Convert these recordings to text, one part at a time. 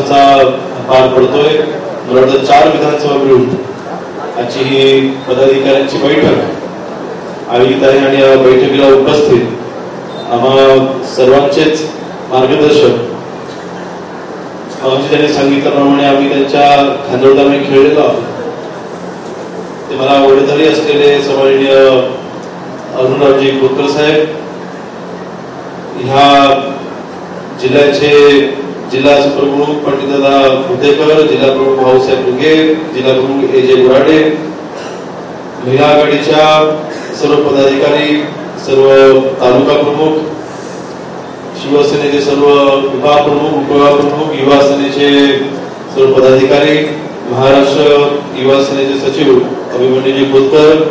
महत्वाचा पार पडतोय। मला वाटतं 4 विधानसभा मिळून आजची ही पदाधिकाऱ्यांची बैठक आयोजित आहे आणि या बैठकीला उपस्थित आम्हा सर्वांचेच मार्गदर्शक त्यांनी सांगितल्याप्रमाणे आम्ही त्यांच्या खांदोळाने खेळलेलो आहोत। ते मला वडीलधारी असलेले सन्माननीय अरुणरावजी खोतकर साहेब, ह्या जिल्ह्याचे जिल्हा प्रमुख पंडितदादा भुतेकर, जिल्हा प्रमुख भाऊसाहेब दुगे, जिल्हा प्रमुख ए.जे. गुराडे, महिला आघाडीच्या सर्व पदाधिकारी, सर्व तालुका प्रमुख, शिवसेनेचे सर्व विभाग प्रमुख, उपविभाग प्रमुख, युवा सेनेचे सर्व पदाधिकारी, महाराष्ट्र युवा सेनेचे सचिव अभिमन्यूजी खोतकर,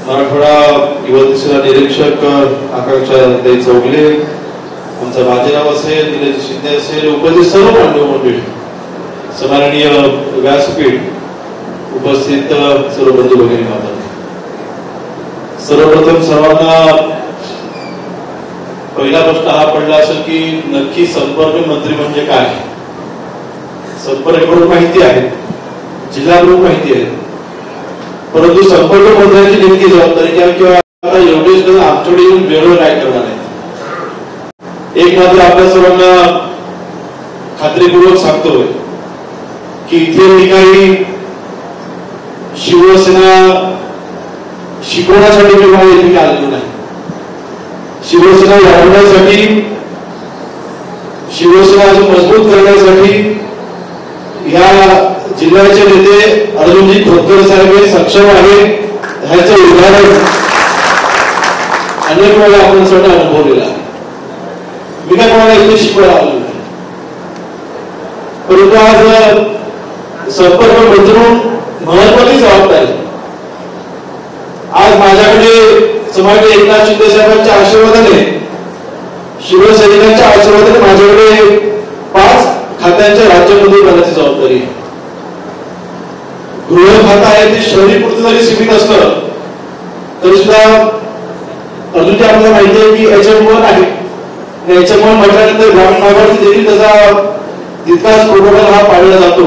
मराठवाडा युवा दिशा निरीक्षक आकांक्षा चौगले, आमचा बाजीराव असेल, निलेश शिंदे असेल, उपस्थित सर्व मान्यवर मंडळी, सन्माननीय व्यासपीठ, उपस्थित सर्व बंधू भगिनी माता, सर्वप्रथम सर्वांना पहिला प्रश्न हा पडला असेल की नक्की संपर्क मंत्री म्हणजे काय। संपर्क प्रमुख माहिती आहे, जिल्हा प्रमुख माहिती आहे, परंतु संपर्क मंत्र्यांची नेमकी जबाबदारी किंवा एवढेच आमच्याकडे येऊन वेगळं काय करणार आहे। एक मात्र आपल्या सर्वांना खात्रीपूर्वक सांगतोय की इथे मी काही शिवसेना शिकवण्यासाठी किंवा इथे आलेलो नाही। शिवसेना वाढवण्यासाठी, शिवसेना मजबूत करण्यासाठी या जिल्ह्याचे नेते अर्जुनजी खोतकर साहेब हे सक्षम आहे, ह्याचं उदाहरण अनेक वेळा आपण सगळं अनुभवलेलं आहे। मी काय कोणाला इथे शिकवायला आलो नाही, परंतु आज संपर्क मंत्री म्हणून महत्वाची जबाबदारी आज माझ्याकडे समाज एकनाथ शिंदे साहेबांच्या आशीर्वादाने, शिवसैनिकांच्या आशीर्वादाने माझ्याकडे 5 खात्यांच्या राज्यमंत्री करण्याची जबाबदारी आहे। गृह खातं आहे ते शहरी पुरतं जरी सीमित असलं तरी सुद्धा अजून आपल्याला माहिती आहे की HM1 आहे, HM1 म्हटल्यानंतर ग्रामीण भागावरती देखील त्याचा तितकाच प्रोटोकॉल हा पाळला जातो।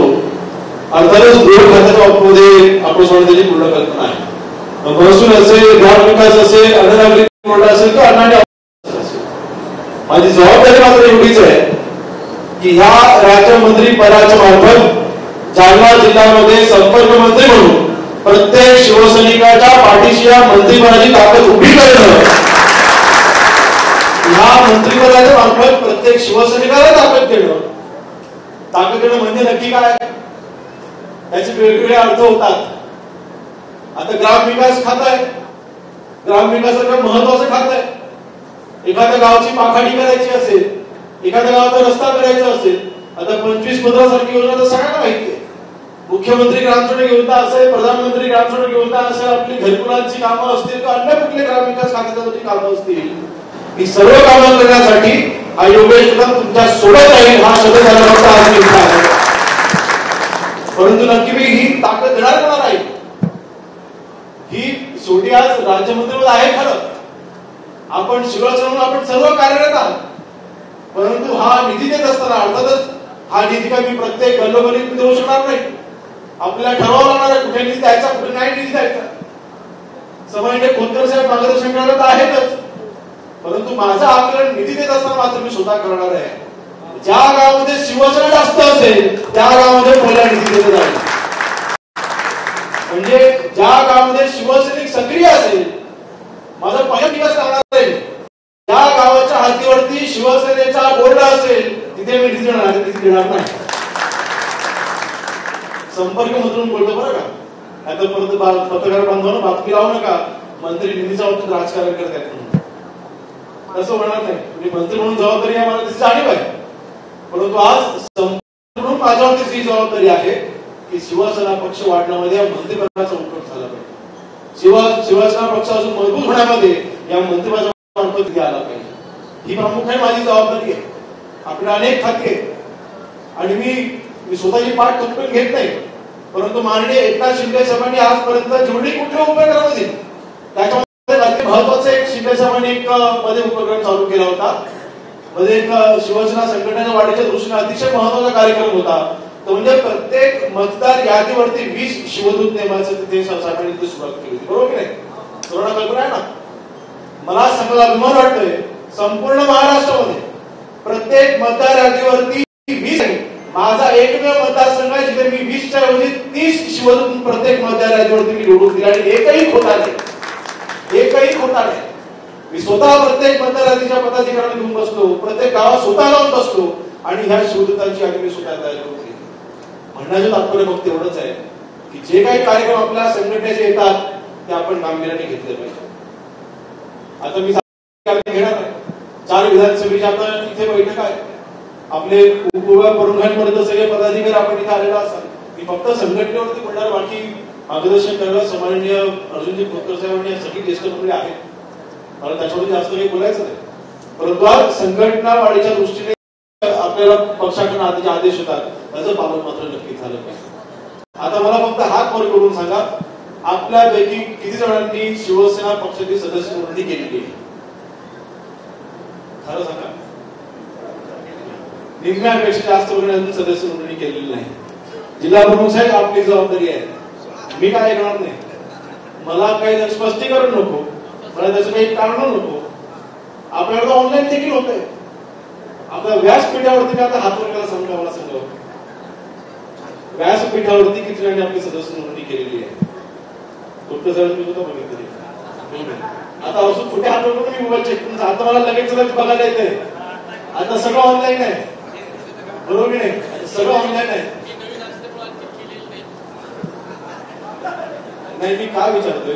अर्थातच गृह खात्याच्या बाबतीमध्ये आपण त्याची पूर्ण कल्पना आहे। महसूल असेल, ग्रामविकास असेल, अननागरिक पुरवठा असेल किंवा अन्नाने असेल, माझी जबाबदारी मात्र एवढीच आहे की ह्या राज्यमंत्री पदाच्या मार्फत जालना जिल्ह्यामध्ये संपर्क मंत्री म्हणून प्रत्येक शिवसैनिकाच्या पाठीशी या मंत्रिपदाची ताकद उभी करणं, ह्या मंत्रिपदाच्या मार्फत प्रत्येक शिवसैनिकाला ताकद देणं। ताकद देणं म्हणजे नक्की काय, त्याचे वेगवेगळे अर्थ होतात। आता ग्रामविकास खातं आहे, ग्रामविकासाचं महत्वाचं खातं आहे। एखाद्या गावाची पाखाडी करायची असेल, एखाद्या गावाचा रस्ता करायचा असेल, आता 25-15 सारखी योजना तर सगळ्यांना माहिती आहे। मुख्यमंत्री ग्रामसडक योजना असेल, प्रधानमंत्री ग्रामसडक योजना असेल, आपली घरकुलांची कामं असतील किंवा अन्य कुठले ग्रामविकास खात्याची कामं असतील, ही सर्व कामं करण्यासाठी हा योगेश कदम तुमच्या सोबत राहील हा शब्द झाला आहे। परंतु नक्की मी ही ताकद देणार कोणाला आहे, ही शेवटी आज राज्यमंत्रीपद आहे खरं, आपण शिवसेना आपण सर्व कार्यरत आहात, परंतु हा निधी देत असताना अर्थातच हा निधी काय मी प्रत्येक गल्लोगल्लीत देऊ शकणार नाही। आपल्याला ठरवावं लागणार आहे कुठे निधी द्यायचा, कुठे नाही निधी द्यायचा। सन्माननीय खोतकर साहेब मार्गदर्शन करत आहेतच, परंतु माझं आकलन निधी देत असताना मात्र मी स्वतः करणार आहे। ज्या गावामध्ये शिवसेना जास्त असेल त्या गावामध्ये पहिला निधी दिला जाईल, म्हणजे ज्या गावामध्ये शिवसैनिक सक्रिय असेल माझा पहिला दिवस करणार आहे। ज्या गावाच्या हद्दीवरती शिवसेनेचा बोर्ड असेल तिथे मी निधी देणार नाही। संपर्क मंत्रून बोलतो बरं का, आता परत पत्रकार बांधवांना बातमी लावू नका मंत्री निधीच्या बाबतीत राजकारण करतात म्हणून, तसं होणार नाही। मी मंत्री म्हणून जबाबदारी आहे, मला त्याची जाणीव आहे, परंतु आज संपर्क म्हणून माझ्यावरती ही जबाबदारी आहे की शिवसेना पक्ष वाढण्यामध्ये या मंत्रिपदाचा उपयोग झाला पाहिजे। शिवसेना पक्ष अजून मजबूत होण्यामध्ये या मंत्रिपदाचा उपयोग आला पाहिजे, ही प्रामुख्याने माझी जबाबदारी आहे। आपले अनेक खाते आणि मी स्वतःची पाठ थोपटून घेत नाही, परंतु माननीय एकनाथ शिंदे साहेबांनी आजपर्यंत जेवढी कुठले उपक्रम दिले त्याच्यामध्ये महत्वाचं एक शिंदे साहेबांनी एक मध्ये उपक्रम चालू केला होता मध्ये एक शिवसेना संघटनेच्या वाढीच्या दृष्टीने अतिशय महत्त्वाचा कार्यक्रम होता, तो म्हणजे प्रत्येक मतदार यादीवरती 20 शिवदूत नेमायचं तिथे साहेबांनी सुरुवात केली होती, बरोबर की नाही? सर्वांना कल्पना आहे ना? मला सांगायला अभिमान वाटतोय, संपूर्ण महाराष्ट्रामध्ये प्रत्येक मतदार यादीवरती 20 आहे. माझा एकमेव मतदारसंघ आहे जिथे मी 20च्या ऐवजी 30 शिवदूत प्रत्येक मतदार यादीवरती मी निवडून दिले आणि एकही खोटा नाही. मी स्वतः प्रत्येक मतदार यादीच्या पदाधिकाऱ्यांना घेऊन बसलो, प्रत्येक गावात स्वतः जाऊन बसलो आणि ह्या शिवदूतांची यादी मी स्वतः तयार करून घेतली. म्हणण्याचं तात्पर्य फक्त एवढंच आहे की जे काही कार्यक्रम आपल्या संघटनेचे येतात ते आपण गांभीर्याने घेतले पाहिजे. आता मी घेणार आहे 4 विधानसभेच्या आता इथे बैठक आहे, आपले परंगांपर्यंत सगळे पदाधिकारी आपण इथे आलेला असाल. मी फक्त संघटनेवरती बोलणार, बाकी मार्गदर्शन करायला सन्माननीय अर्जुनजी खोतकर साहेब आणि सगळी ज्येष्ठ मंडळी आहेत, मला त्याच्यावरती जास्त काही बोलायचं नाही. परंतु संघटना वाढीच्या दृष्टीने आपल्याला पक्षाकडून आदेश होतात, त्याचं पालन मात्र नक्की झालं पाहिजे. आता मला फक्त हात वर करून सांगा, आपल्यापैकी किती जणांनी शिवसेना पक्षाची सदस्य नोंदणी केलेली आहे? खरं सांगा. निम्म्यापेक्षा जास्त अजून सदस्य नोंदणी केलेली नाही. जिल्हा प्रमुख साहेब, आपली जबाबदारी आहे, मी काय ऐकणार नाही. मला काही स्पष्टीकरण नको, मला त्याचं काही कारण नको. आपल्याकडे ऑनलाईन देखील होत आहे. आपल्या व्यासपीठावरती आता हात वर करायला सांगा, मला सांगा व्यासपीठावरती किती जणांनी आपली सदस्य नोंदणी केलेली आहे? आता अजून कुठे हात वर करून मोबाईल चेक करून आता मला लगेच बघायला येते. आता सगळं ऑनलाईन आहे, बरोबर की नाही? सगळं ऑनलाईन आहे. नाही, मी का विचारतोय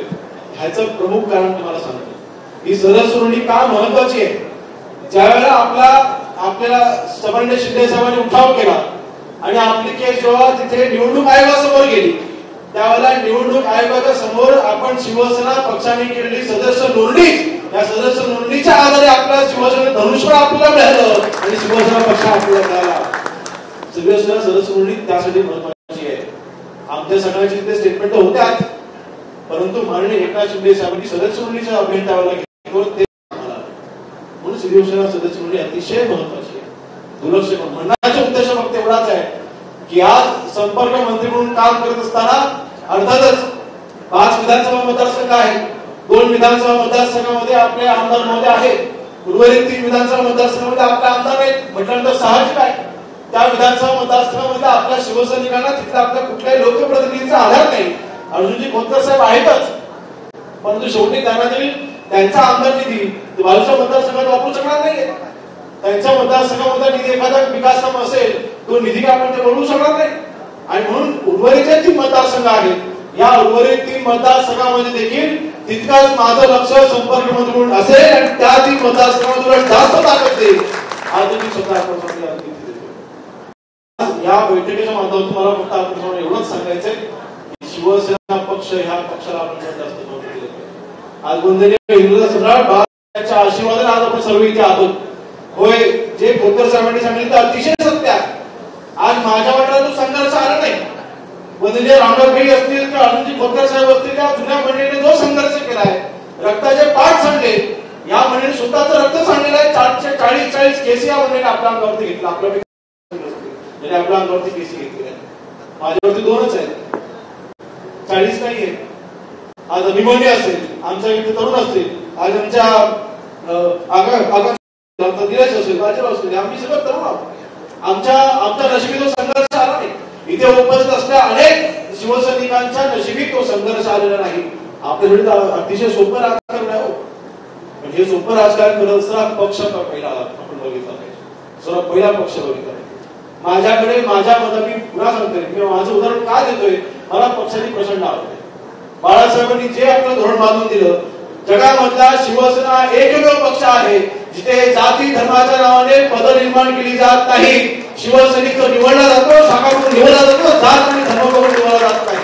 ह्याचं प्रमुख कारण तुम्हाला सांगतो. ही सदस्य नोंदणी का महत्वाची आहे? ज्यावेळेला आपल्याला सन्माननीय शिंदे साहेबांनी उठाव केला आणि आपली केस जेव्हा तिथे निवडणूक आयोगासमोर गेली, त्यावेळेला निवडणूक आयोगाच्या समोर आपण शिवसेना पक्षाने केलेली सदस्य नोंदणी, या सदस्य नोंदणीच्या आधारे आपल्या शिवसेना धनुष्यबाण आपल्याला मिळालं आणि शिवसेना पक्ष आपल्याला मिळाला. शिवसेना सदस्य नोंदणी त्यासाठी महत्वाची आहे. आमच्या सगळ्यांचे तिथे स्टेटमेंट होत्याच, परंतु माननीय एकनाथ शिंदे साहेबांनी सदस्य नोंदणीचा अभियान त्यावेळेला घेतलं, म्हणून शिवसेना सदस्य नोंदणी अतिशय महत्वाची आहे. दुर्लक्ष म्हणण्याचा उद्देश फक्त एवढाच आहे की आज संपर्क मंत्री म्हणून काम करत असताना अर्थातच 5 विधानसभा मतदारसंघ आहेत, 2 विधानसभा मतदारसंघामध्ये आपले आमदार महोदय आहेत, उर्वरित 3 विधानसभा मतदारसंघामध्ये आपले आमदार आहेत. म्हटल्यानंतर साहजिक आहे त्या विधानसभा मतदारसंघामध्ये आपल्या शिवसैनिकांना तिथे आपल्या कुठल्याही लोकप्रतिनिधीचा आधार नाही. अर्जुनजी खोतकर साहेब आहेतच, परंतु शेवटी त्यांचा आमदार निधी बाजूच्या मतदारसंघात वापरू शकणार नाही. त्यांच्या मतदारसंघामध्ये निधी एखादा विकास काम असेल, तो निधी काय आपण ते बोलवू शकणार नाही. आणि म्हणून उर्वरित 3 मतदारसंघ आहेत, या उर्वरित 3 मतदारसंघामध्ये देखील तितकाच माझं लक्ष संपर्क मंत्री म्हणून असेल आणि त्या 3 मतदारसंघामध्ये जास्त ताकद देईल. आज मी स्वतः आपण या बैठकीच्या माध्यमातून मला फक्त आपण एवढंच सांगायचंय की शिवसेना पक्ष ह्या पक्षाला आपण जास्त महत्त्व दिलं पाहिजे. आज वंदनीय हिंदू सम्राट बाळासाहेबांच्या आशीर्वादाने आज आपण सर्व इथे आहोत. होय, जे खोतकर साहेबांनी सांगितलं ते अतिशय सत्य आहे. आज माझ्या वाट्याला तो संघर्ष आला नाही. वंदनीय रामराव भाई असतील किंवा अर्जुनजी खोतकर साहेब असतील, त्या जुन्या मंडळीने जो संघर्ष केलाय, रक्ताचे पाठ सांडले, या मंडळीने स्वतःचं रक्त सांडलेलं आहे. 40 केस या मंडळीने आपल्या अंगावरती घेतला. आपल्यापैकी आपल्या अंगावरती केसी घेतलेल्या आहेत, माझ्यावरती 2च आहेत, 40 नाहीये. आज अभिमानी असेल, आमच्या इथे तरुण असतील, आज आमच्या दिनेश असेल, राजेराव असेल, आम्ही सगळं तरुण आहोत. आमच्या नशिबी तो संघर्ष आला नाही. इथे उपस्थित असलेल्या अनेक शिवसैनिकांच्या नशिबी तो संघर्ष आलेला नाही. आपल्याकडे अतिशय सोपं राजकारण आहे, पण हे सोपं राजकारण करत असताना पक्ष पहिला आपण बघितला पाहिजे, सर्वात पहिला पक्ष बघितला. माझ्याकडे माझ्या मतात मी पुन्हा सांगतोय, मी माझं उदाहरण का देतोय, मला पक्षाची प्रचंड आवडते. बाळासाहेबांनी जे आपलं धोरण बांधून दिलं, जगामधला शिवसेना एकमेव पक्ष आहे जिथे जाती धर्माच्या नावाने पद निर्माण केली जात नाही. शिवसैनिक निवडला जातो, शाखा करून निवडला जातो, जात आणि धर्म करून निवडला जात नाही,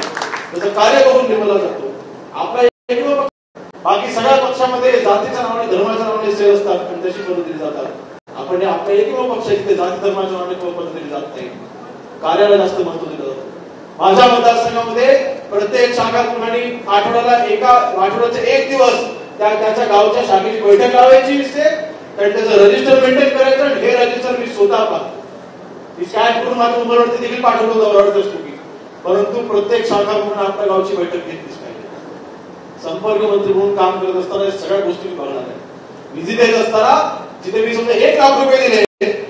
त्याचं कार्य करून निवडला जातो. आपला एकमेव पक्ष, बाकी सगळ्या पक्षामध्ये जातीच्या नावाने धर्माच्या नावाने सेल असतात, पण त्याची पद दिली जातात. आपण आपल्या एकमेव पक्ष तिथे जाती धर्माच्या नावाने पद दिली जात नाही, कार्याला जास्त महत्व दिलं जातं. माझ्या मतदारसंघामध्ये प्रत्येक शाखा प्रमाणे आठवड्याचे 1 दिवस त्याच्या गावच्या शाखेची बैठक लावायची असते. त्या कारण त्याचं रजिस्टर मेंटेन करायचं आणि हे रजिस्टर मी स्वतः पाहतो. मी स्कॅन करून माझ्या मोबाईलवरती देखील पाठवलं दौऱ्यावरती असतो की, परंतु प्रत्येक शाखा म्हणून आपल्या गावची बैठक घेतलीच पाहिजे. संपर्क मंत्री म्हणून काम करत असताना सगळ्या गोष्टी मी बघणार आहे. विजिट देत असताना जिथे मी समजा 1 लाख रुपये दिले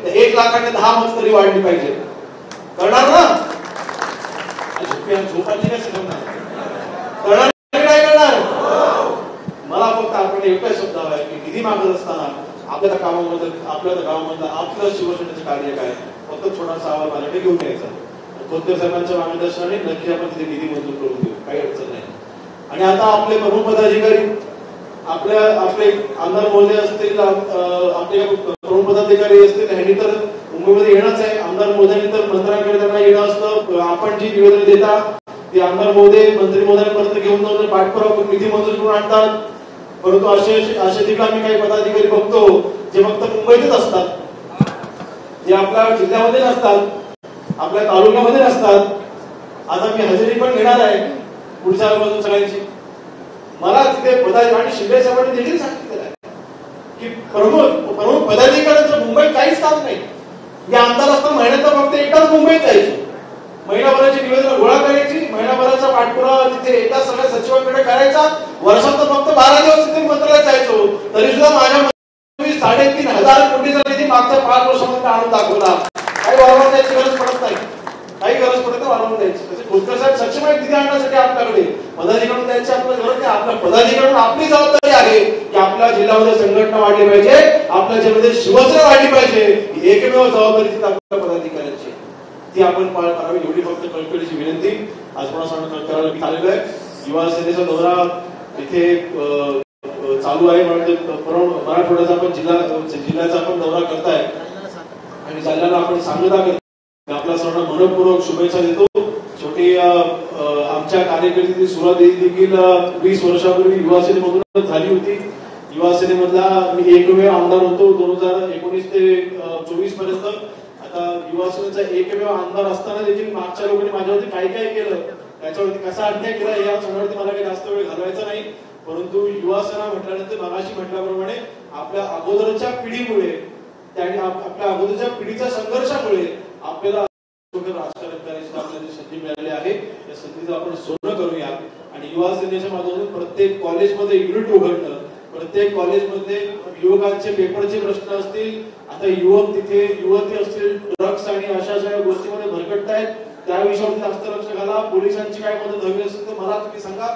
तर 1 लाखाने 10 मत तरी वाढली पाहिजे. करणार ना? झोपाची काय करणार? करणार काय करणार? मला फक्त आपण एकच शब्द हवा आहे की निधी मागत असताना आपल्या कामामध्ये आपल्या गावामधलं आपलं शिवसेनेचं कार्य काय, फक्त छोटासा अहवाल माझ्याकडे घेऊन यायचा. खोतकर साहेबांच्या मार्गदर्शनाने नक्की आपण तिथे निधी मंजूर करून देऊ, काही अडचण नाही. आणि आता आपले प्रमुख पदाधिकारी आपले आमदार महोदय असतील, आपले प्रमुख पदाधिकारी असतील, ह्यांनी तर मुंबईमध्ये येणंच आहे. आमदार महोदयांनी तर मंत्र्यांकडे त्यांना येणं असतं. आपण जी निवेदन देता ते आमदार महोदय मंत्री महोदयांपर्यंत घेऊन जाऊन पाठपुरावा करून निधी मंजूर करून आणतात. परंतु असे देखील आम्ही काही पदाधिकारी बघतो जे फक्त मुंबईतच असतात, जे आपल्या जिल्ह्यामध्ये नसतात, आपल्या तालुक्यामध्ये नसतात. आता मी हजेरी पण घेणार आहे पुढच्या बाजून सगळ्यांची. मला तिथे पदाधिकारी आणि शिंदे साहेबांनी देखील सांगितलेलं आहे की प्रमुख पदाधिकाऱ्यांचं मुंबईत काहीच काम नाही. मी आमदार असताना महिन्यात फक्त एकदाच मुंबईत जायचो, महिनाभराची निवेदन गोळा करायची, महिनाभराचा पाठपुरावा तिथे एका सगळ्या सचिवांकडे करायचा. वर्षात फक्त 12 दिवस तिथे मंत्रालयात जायचो, तरी सुद्धा माझ्या 3,500 कोटीचा निधी मागच्या 5 वर्षामध्ये आणून दाखवला. काही वारंवार द्यायची गरज पडत नाही, काही गरज पडत नाही वारंवार द्यायची. तसे खोतकर साहेब सक्षम आहेत निधी आणण्यासाठी आपल्याकडे. पदाधिकाऱ्यांना द्यायची आपल्याला गरज नाही. आपल्या पदाधिकाऱ्यांना आपली जबाबदारी आहे की आपल्या जिल्ह्यामध्ये संघटना वाढली पाहिजे, आपल्या जिल्ह्यामध्ये शिवसेना वाढली पाहिजे. ही एकमेव जबाबदारी तिथे आपल्या पदाधिकाऱ्यांची, ती आपण पार करावी एवढी फक्त कळकळीची विनंती आज कोणाला करायला मी आलेलो आहे. युवा सेनेचा दौरा इथे चालू आहे. मराठवाड्याचा आपण जिल्ह्याचा आपण दौरा करताय आणि जालन्याला आपण सांगता करतो. आपला सर्वांना मनपूर्वक शुभेच्छा देतो. शेवटी आमच्या कारकिर्दीची सुरुवात देखील 20 वर्षापूर्वी युवा सेनेमधूनच झाली होती. युवा सेनेमधला मी एकमेव आमदार होतो 2019 ते 24 पर्यंत. आता युवा सेनेचा एकमेव आमदार असताना देखील मागच्या लोकांनी माझ्यावरती काय काय केलं, त्याच्यावरती कसा अन्याय केला या सणावरती मला काही जास्त वेळ घालवायचा नाही. परंतु युवा सेना म्हटल्यानंतर मागाशी म्हटल्याप्रमाणे आपल्या अगोदरच्या पिढीमुळे, त्याने आपल्या अगोदरच्या पिढीच्या संघर्षामुळे आपल्याला राजकारण करायची आपल्याला संधी मिळाली आहे. या संधीचं आपण सोनं करूया आणि युवा सेनेच्या माध्यमातून प्रत्येक कॉलेजमध्ये युनिट उघडणं, प्रत्येक कॉलेजमध्ये युवकांचे पेपरचे प्रश्न असतील, आता युवक तिथे युवती असतील, ड्रग्स आणि अशा सगळ्या गोष्टीमध्ये भरकटतायत, त्या विषयावरती जास्त लक्ष घाला. पोलिसांची काय मदत हवी असेल तर मला तुम्ही सांगा.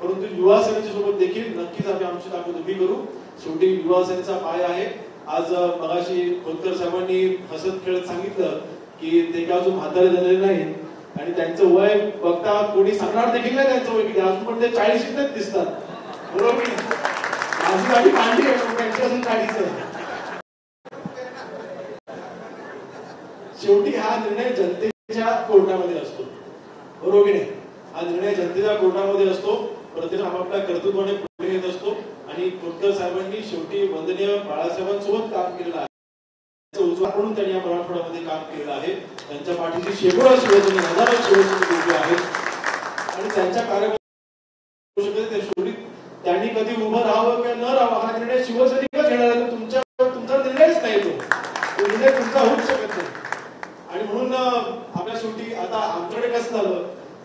परंतु युवा सेनेच्या सोबत देखील नक्कीच आम्ही आमची ताकद उभी करू. शेवटी युवा सेनेचा पाय आहे. आज मगाशी खोतकर साहेबांनी हसत खेळत सांगितलं की ते काय अजून म्हातारे झालेले नाही आणि त्यांचं वय बघता कोणी सांगणार देखील नाही त्यांचं वय किती, अजून पण ते 40 दिसतात. बरोबर की माझी गाडी काढली आहे, त्यांची अजून 40 आहे. शेवटी हा निर्णय जनतेच्या कोर्टामध्ये असतो, बरोबर की नाही? हा निर्णय जनतेच्या कोर्टामध्ये असतो. प्रत्येक आपापल्या कर्तृत्वाने पुढे येत असतो आणि खोतकर साहेबांनी शेवटी वंदनीय बाळासाहेबांसोबत काम केलेलं आहे. म्हणून त्यांनी या मराठवाड्यामध्ये काम केलेलं आहे. त्यांच्या पाठीशी शेकडो शिवसैनिक, हजारो शिवसैनिक उभे आहेत आणि त्यांच्या कार्यामध्ये शेवटी त्यांनी कधी उभं राहावं किंवा न राहावं हा निर्णय शिवसैनिकच घेणार आहे. तुमचा निर्णयच नाही, तो निर्णय तुमचा होऊच शकत नाही. आणि म्हणून आपल्या शेवटी आता आमच्याकडे कसं झालं,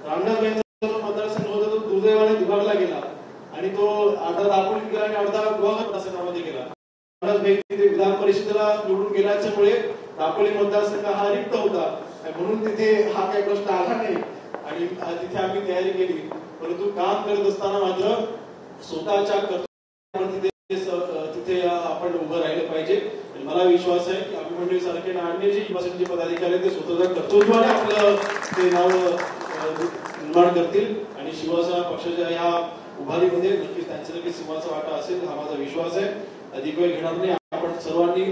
रामदासबाईंचा जो मतदारसंघ होता तो दुर्दैवाने दुभागला गेला आणि तो अर्धा दापोली गेला आणि अर्धा गुहागर मतदारसंघामध्ये गेला. विधान परिषदेला निवडून गेल्याच्यामुळे दापोली मतदारसंघ हा रिक्त होता, म्हणून तिथे हा काही प्रश्न आला नाही आणि तिथे आम्ही तयारी केली. परंतु काम करत असताना मात्र स्वतःच्या तिथे आपण उभं राहिलं पाहिजे. मला विश्वास आहे की अभिमंडळी सारखे अन्य जे युवासेनेचे पदाधिकारी ते स्वतःच्या कर्तृत्वाने आपलं ते नाव निर्माण करतील आणि शिवसेना पक्षाच्या या उभारीमध्ये नक्कीच त्यांचा नक्कीच सिंहाचा वाटा असेल हा माझा विश्वास आहे. अधिक वेळ घेणार नाही. आपण सर्वांनी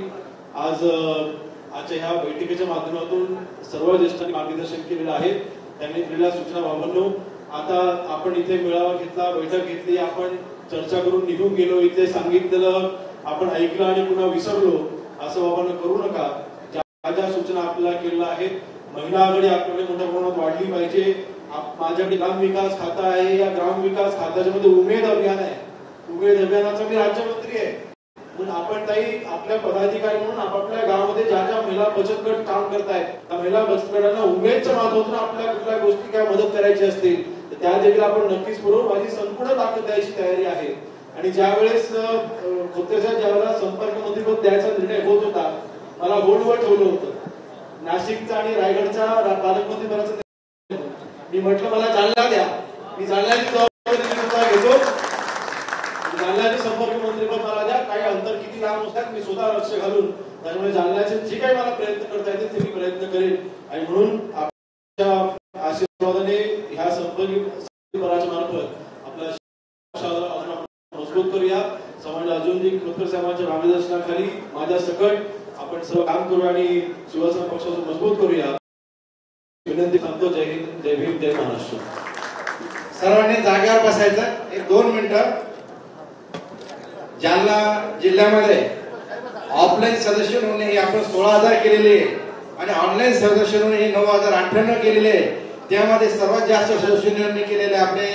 आजच्या ह्या बैठकीच्या माध्यमातून सर्व ज्येष्ठांनी मार्गदर्शन केलेलं आहे. त्यांनी दिलेल्या सूचना बाबतीत आता आपण इथे मेळावा घेतला, बैठक घेतली, आपण चर्चा करून निघून गेलो, इथे सांगितलेलं आपण ऐकलं आणि पुन्हा विसरलो असं बाबांना करू नका. ज्या सूचना आपल्याला केलेल्या आहेत, महिला आघाडी आपल्याकडे मोठ्या प्रमाणात वाढली पाहिजे. माझ्याकडे ग्राम विकास खाता आहे, या ग्राम विकास खात्याच्या मध्ये उमेद अभियान आहे. उमेद अभियानाचा मी राज्यमंत्री आहे. म्हणून आपण ताई आपल्या पदाधिकारी म्हणून आपापल्या गावामध्ये ज्या ज्या महिला बचत गट काम करतायत त्या महिला बचत गटांना उमेदच्या माध्यमातून आपल्या कुठल्या गोष्टी काय मदत करायची असतील तर त्या देखील आपण नक्कीच करू. माझी संपूर्ण ताकद द्यायची तयारी आहे. आणि ज्यावेळेस खोतकरच्या ज्यावेळेला संपर्क मंत्रीपद द्यायचा निर्णय होत होता मला होल्डवर ठेवलं होतं. नाशिकचा आणि रायगडचा पालकमंत्री पदाचा मी म्हटलं मला जालना द्या. मी जालन्याची जबाबदारी घेतो. जालन्याचे संपर्क मंत्रीपद मला द्या. काही अंतर किती लांब असतात मी स्वतः लक्ष घालून त्यामुळे जालन्याचे जे काही मला प्रयत्न करता येते ते मी प्रयत्न करेन. आणि म्हणून आपल्या आशीर्वादाने ह्या संपर्क मार्फत आपल्या मजबूत करूया. समाज अजूनही खोतकर साहेबांच्या मार्गदर्शनाखाली माझ्या सकट आपण सर्व काम करू आणि शिवसेना पक्षाचं मजबूत करूया. विनंती करतो. जय हिंद, जय भीम, जय महाराष्ट्र. सर्वांनी जागेवर बसायचं. एक 2 मिनिटं. जालना जिल्ह्यामध्ये ऑफलाईन सदस्य नोंदणी ही आपण 16,000 केलेली आहे आणि ऑनलाईन सदस्य नोंदणी ही 9,098 केलेली आहे. त्यामध्ये सर्वात जास्त सदस्य नोंदणी केलेले आपले